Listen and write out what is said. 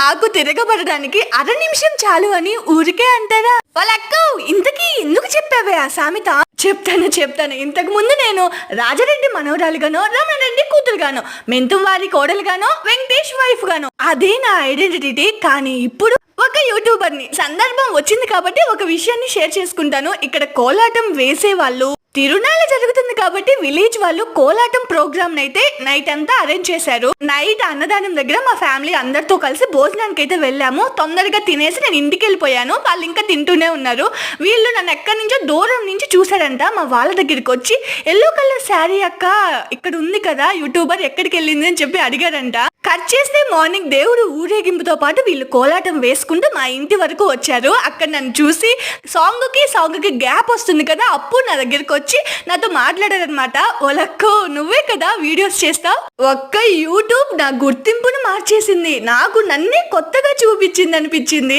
ఆకు తిరగబడడానికి అర నిమిషం చాలు అని ఊరికే అంటారా? వాళ్ళక్క ఇంతకీ ఎందుకు చెప్పావే ఆ సామెత? చెప్తాను. ఇంతకు ముందు నేను రాజారెడ్డి మనవరాలుగానో, రమణరెడ్డి కూతురుగానో, మెంతువారి కోడలుగానో, వెంకటేష్ వైఫ్ గానో అదే నా ఐడెంటిటీ. కానీ ఇప్పుడు ఒక యూట్యూబర్ని. సందర్భం వచ్చింది కాబట్టి ఒక విషయాన్ని షేర్ చేసుకుంటాను. ఇక్కడ కోలాటం వేసే వాళ్ళు తిరునాళ్ళ జరుగుతుంది కాబట్టి విలేజ్ వాళ్ళు కోలాటం ప్రోగ్రామ్ అయితే నైట్ అంతా అరేంజ్ చేశారు. నైట్ అన్నదానం దగ్గర మా ఫ్యామిలీ అందరితో కలిసి భోజనానికి అయితే వెళ్ళాము. తొందరగా తినేసి నేను ఇంటికి వెళ్ళిపోయాను. వాళ్ళు ఇంకా తింటూనే ఉన్నారు. వీళ్ళు నన్ను ఎక్కడి నుంచో దూరం నుంచి చూసాడంట. మా వాళ్ళ దగ్గరికి వచ్చి ఎల్లో కలర్ శారీ అక్క ఇక్కడ ఉంది కదా, యూట్యూబర్ ఎక్కడికి వెళ్ళింది అని చెప్పి అడిగారంట. కట్ చేస్తే మార్నింగ్ దేవుడు ఊరేగింపుతో పాటు వీళ్ళు కోలాటం వేసుకుంటూ మా ఇంటి వరకు వచ్చారు. అక్కడ నన్ను చూసి సాంగ్కి గ్యాప్ వస్తుంది కదా, అప్పుడు నా దగ్గరికి వచ్చి నాతో మాట్లాడారనమాట. ఓలక్కో నువ్వే కదా వీడియోస్ చేస్తావు. ఒక్క యూట్యూబ్ నా గుర్తింపును మార్చేసింది. నాకు నన్నే కొత్తగా చూపించింది అనిపించింది.